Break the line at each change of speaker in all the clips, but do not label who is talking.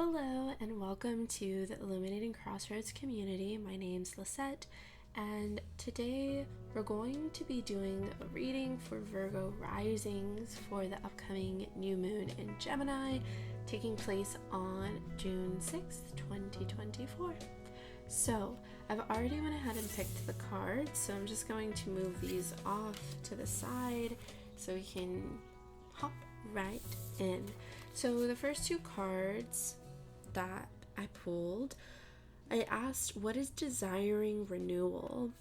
Hello and welcome to the Illuminating Crossroads community. My name's Lisette, and today we're going to be doing a reading for Virgo risings for the upcoming new moon in Gemini, taking place on June 6th, 2024. So I've already went ahead and picked the cards, so I'm just going to move these off to the side so we can hop right in. So the first two cards that I pulled, I asked, what is desiring renewal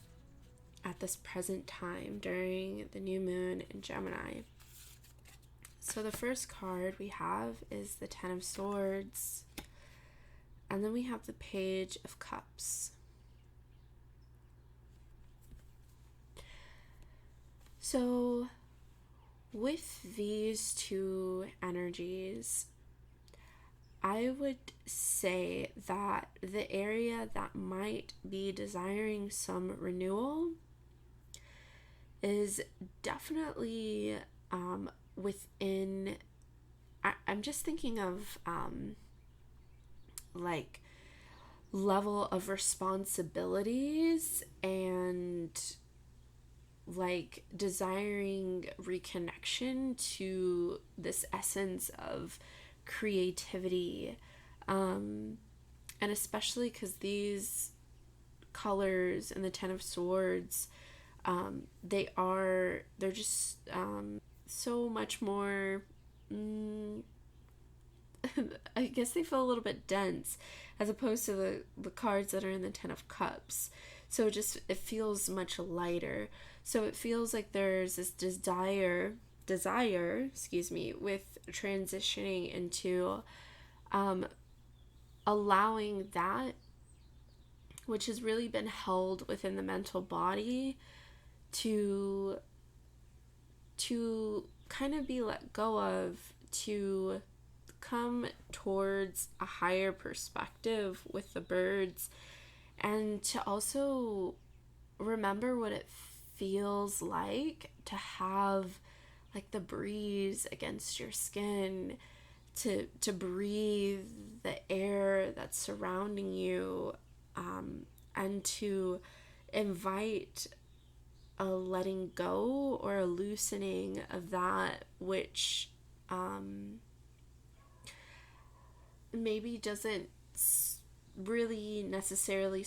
at this present time during the new moon in Gemini? So the first card we have is the Ten of Swords, and then we have the Page of Cups. So with these two energies, I would say that the area that might be desiring some renewal is definitely within, I'm just thinking of like level of responsibilities and like desiring reconnection to this essence of creativity, and especially because these colors and the Ten of Swords, they're just so much more I guess they feel a little bit dense as opposed to the cards that are in the Ten of Cups. So it feels much lighter. So it feels like there's this desire, with transitioning into allowing that which has really been held within the mental body to kind of be let go of, to come towards a higher perspective with the birds, and to also remember what it feels like to have like the breeze against your skin, to breathe the air that's surrounding you, and to invite a letting go or a loosening of that which maybe doesn't really necessarily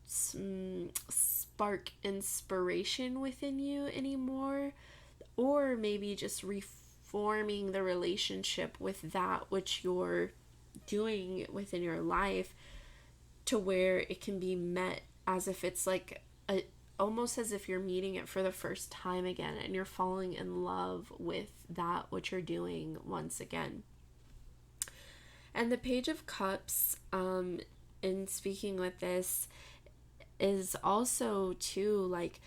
spark inspiration within you anymore, or maybe just reforming the relationship with that which you're doing within your life to where it can be met as if it's like almost as if you're meeting it for the first time again and you're falling in love with that which you're doing once again. And the Page of Cups, in speaking with this, is also too like,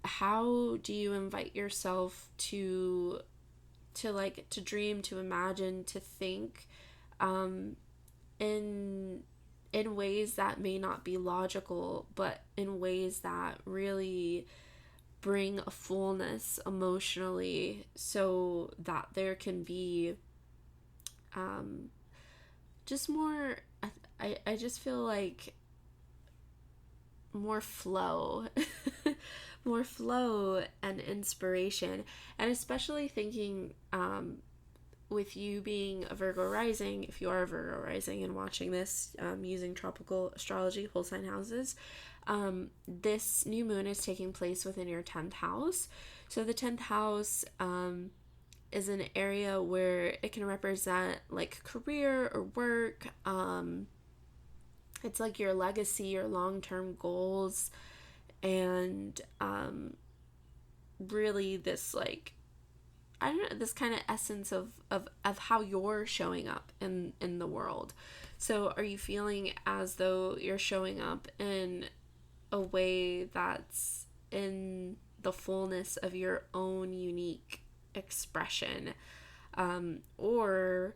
how do you invite yourself to dream, to imagine, to think in ways that may not be logical, but in ways that really bring a fullness emotionally, so that there can be just more, I just feel like more flow more flow and inspiration. And especially thinking with you being a Virgo rising, if you are a Virgo rising and watching this using tropical astrology, whole sign houses, this new moon is taking place within your 10th house. So the 10th house is an area where it can represent like career or work. It's like your legacy, your long-term goals, and really this like, I don't know, this kind of essence of how you're showing up in the world. So are you feeling as though you're showing up in a way that's in the fullness of your own unique expression, or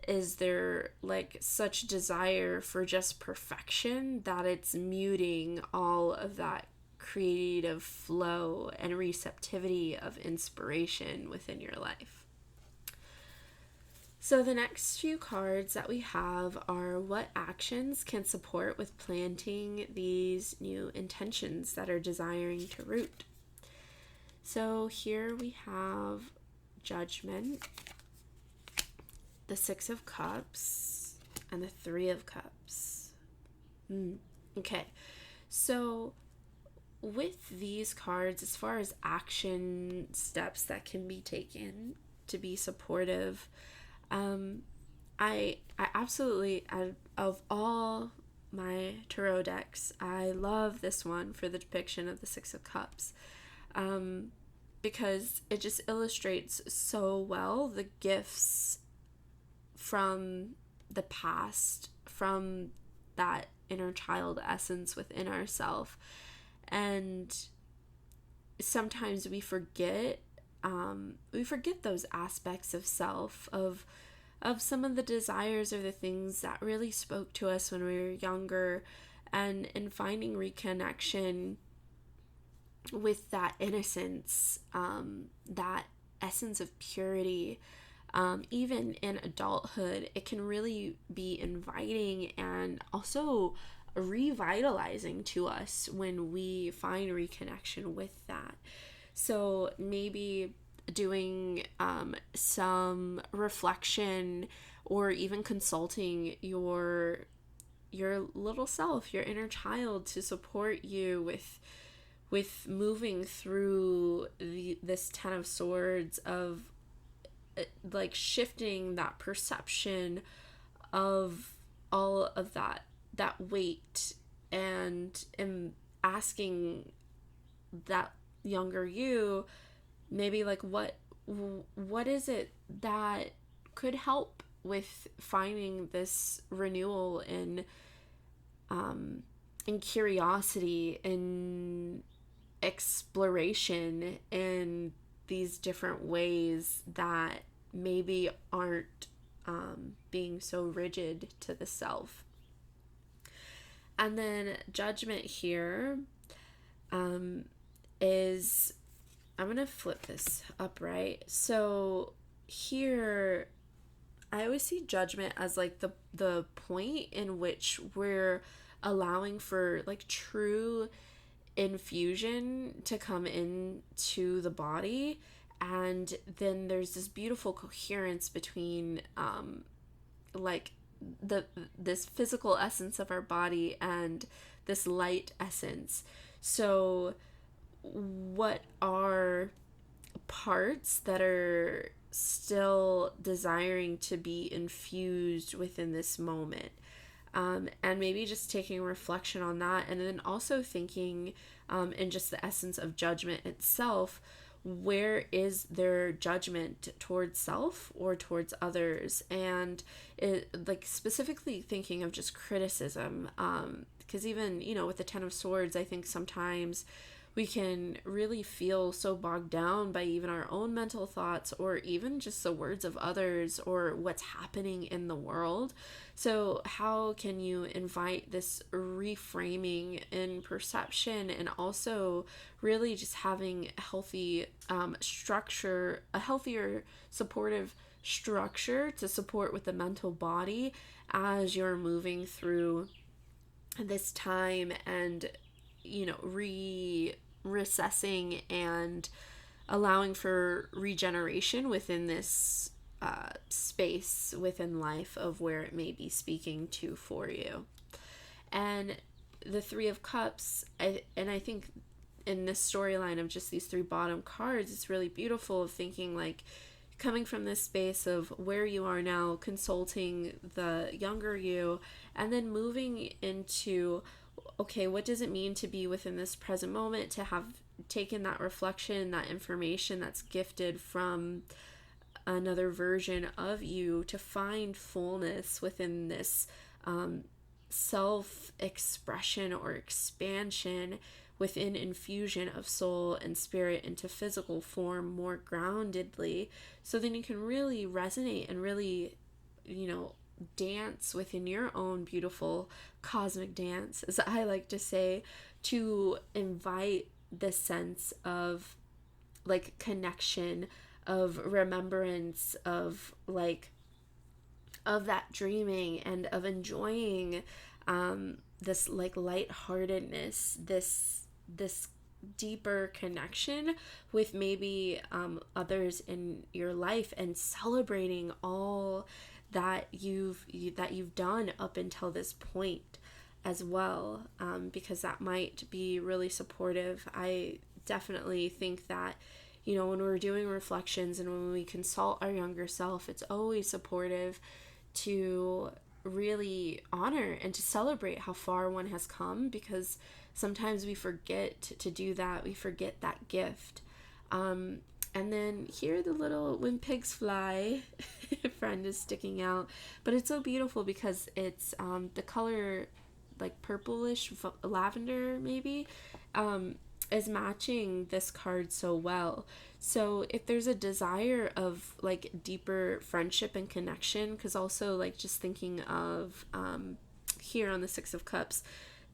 is there like such desire for just perfection that it's muting all of that creative flow and receptivity of inspiration within your life? So the next few cards that we have are what actions can support with planting these new intentions that are desiring to root. So here we have Judgment, the Six of Cups, and the Three of Cups. Okay, so with these cards, as far as action steps that can be taken to be supportive, I absolutely, of all my tarot decks, I love this one for the depiction of the Six of Cups, because it just illustrates so well the gifts from the past, from that inner child essence within ourselves. And sometimes we forget those aspects of self, of some of the desires or the things that really spoke to us when we were younger, and in finding reconnection with that innocence, that essence of purity, even in adulthood, it can really be inviting and also revitalizing to us when we find reconnection with that. So maybe doing some reflection, or even consulting your little self, your inner child, to support you with moving through this Ten of Swords, of like shifting that perception of all of that weight, and asking that younger you, maybe like what is it that could help with finding this renewal in curiosity, in exploration, in these different ways that maybe aren't being so rigid to the self. And then Judgment here is, I'm going to flip this upright. So here, I always see Judgment as like the point in which we're allowing for like true infusion to come into the body. And then there's this beautiful coherence between like this physical essence of our body and this light essence. So what are parts that are still desiring to be infused within this moment? And maybe just taking reflection on that, and then also thinking in just the essence of Judgment itself, where is their judgment towards self or towards others? And like specifically thinking of just criticism, because even, with the Ten of Swords, I think sometimes we can really feel so bogged down by even our own mental thoughts, or even just the words of others, or what's happening in the world. So how can you invite this reframing in perception, and also really just having a healthy structure, a healthier supportive structure to support with the mental body as you're moving through this time, and recessing and allowing for regeneration within this space within life of where it may be speaking to for you. And the Three of Cups, I think in this storyline of just these three bottom cards, it's really beautiful of thinking like coming from this space of where you are now, consulting the younger you, and then moving into, okay, what does it mean to be within this present moment, to have taken that reflection, that information that's gifted from another version of you, to find fullness within this self-expression or expansion within infusion of soul and spirit into physical form more groundedly, so then you can really resonate and really, dance within your own beautiful cosmic dance, as I like to say, to invite this sense of like connection, of remembrance, of like of that dreaming and of enjoying this like lightheartedness, this deeper connection with maybe others in your life, and celebrating all that you've done up until this point as well, because that might be really supportive. I definitely think that, you know, when we're doing reflections and when we consult our younger self, it's always supportive to really honor and to celebrate how far one has come, because sometimes we forget to do that. We forget that gift. And then here the little when pigs fly friend is sticking out, but it's so beautiful because it's the color like purplish lavender maybe is matching this card so well. So if there's a desire of like deeper friendship and connection, because also like just thinking of here on the Six of Cups,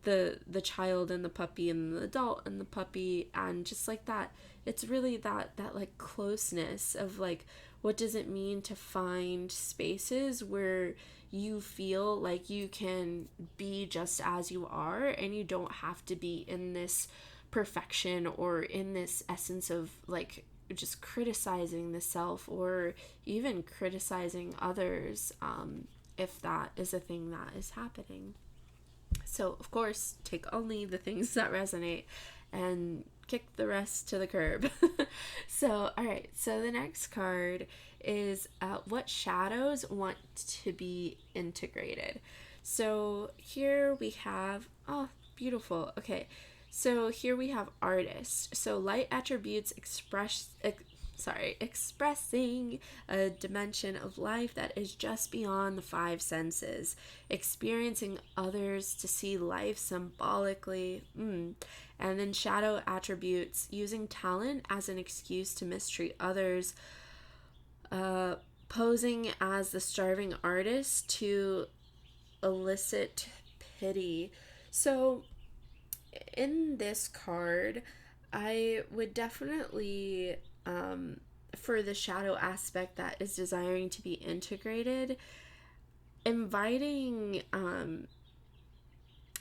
the child and the puppy and the adult and the puppy, and just like that, it's really that like closeness of like, what does it mean to find spaces where you feel like you can be just as you are, and you don't have to be in this perfection or in this essence of like just criticizing the self or even criticizing others, if that is a thing that is happening. So of course, take only the things that resonate and kick the rest to the curb. So all right, so the next card is what shadows want to be integrated. So here we have, oh beautiful, okay, so here we have artist. So light attributes expressing a dimension of life that is just beyond the five senses, experiencing others to see life symbolically. And then shadow attributes, using talent as an excuse to mistreat others, posing as the starving artist to elicit pity. So in this card, I would definitely, for the shadow aspect that is desiring to be integrated, inviting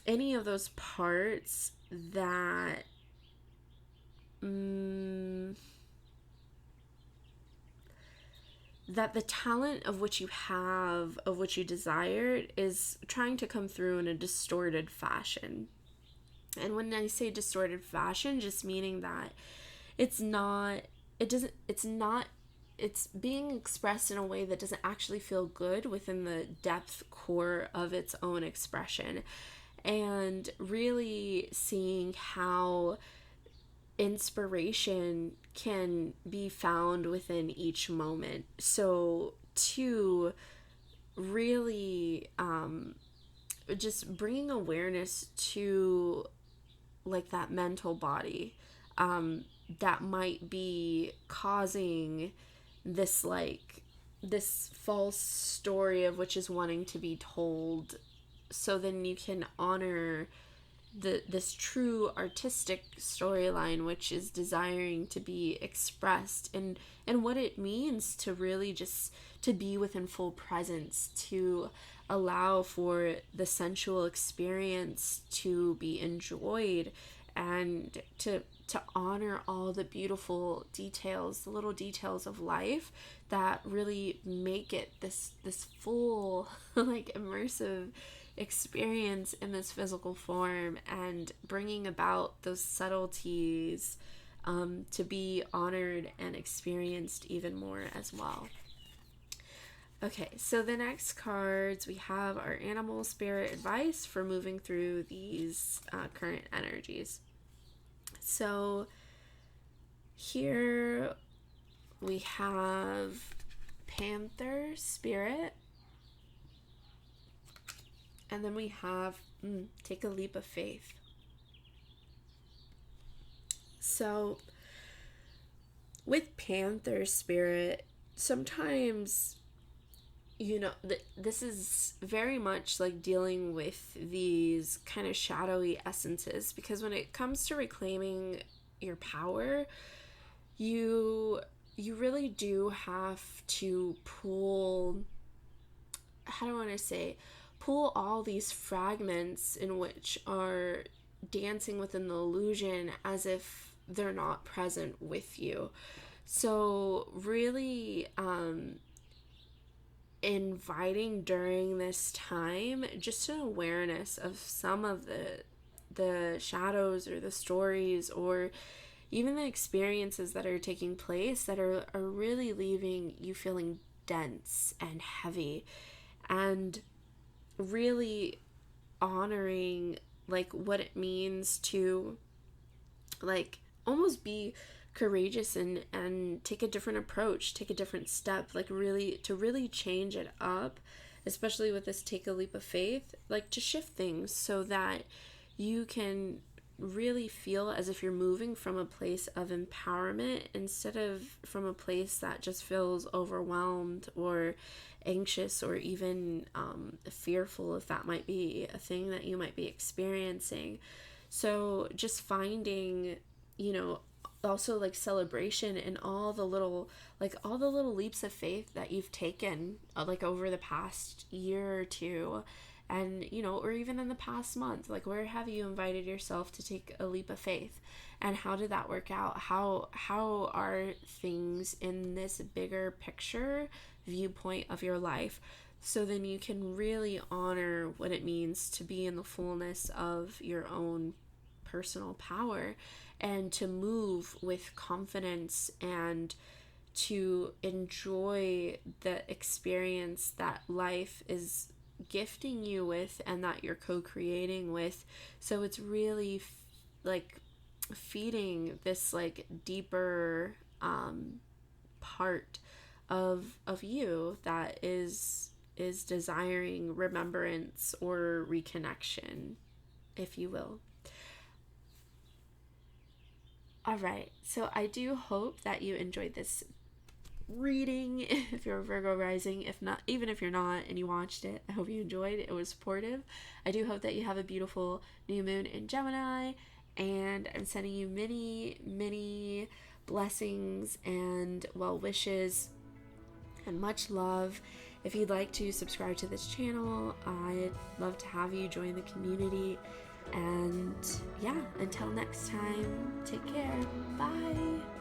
any of those parts that that the talent of which you have, of which you desired, is trying to come through in a distorted fashion. And when I say distorted fashion, just meaning that it's being expressed in a way that doesn't actually feel good within the depth core of its own expression. And really seeing how inspiration can be found within each moment. So to really just bringing awareness to like that mental body that might be causing this false story of which is wanting to be told, so then you can honor this true artistic storyline which is desiring to be expressed, and what it means to really just to be within full presence, to allow for the sensual experience to be enjoyed, and to honor all the beautiful details, the little details of life that really make it this full like immersive experience in this physical form, and bringing about those subtleties to be honored and experienced even more as well. Okay, so the next cards, we have our animal spirit advice for moving through these current energies. So here we have Panther spirit, and then we have take a leap of faith. So with Panther spirit, sometimes, you know, this is very much like dealing with these kind of shadowy essences, because when it comes to reclaiming your power, you really do have to pull how do I want to say, pull all these fragments in which are dancing within the illusion as if they're not present with you. So really inviting during this time just an awareness of some of the shadows or the stories or even the experiences that are taking place that are really leaving you feeling dense and heavy, and really honoring like what it means to like almost be courageous and take a different approach, take a different step, like really to really change it up, especially with this take a leap of faith, like to shift things so that you can really feel as if you're moving from a place of empowerment instead of from a place that just feels overwhelmed or anxious or even fearful, if that might be a thing that you might be experiencing. So just finding, you know, also like celebration in all the little leaps of faith that you've taken like over the past year or two, and you know, or even in the past month, like where have you invited yourself to take a leap of faith, and how did that work out? How are things in this bigger picture viewpoint of your life, so then you can really honor what it means to be in the fullness of your own personal power and to move with confidence and to enjoy the experience that life is gifting you with and that you're co-creating with. So it's really like feeding this like deeper part of you that is desiring remembrance or reconnection, if you will. All right, so I do hope that you enjoyed this reading if you're a Virgo rising. If not, even if you're not and you watched it, I hope you enjoyed it. It was supportive. I do hope that you have a beautiful new moon in Gemini, and I'm sending you many blessings and well wishes and much love. If you'd like to subscribe to this channel, I'd love to have you join the community. And yeah, until next time, take care. Bye.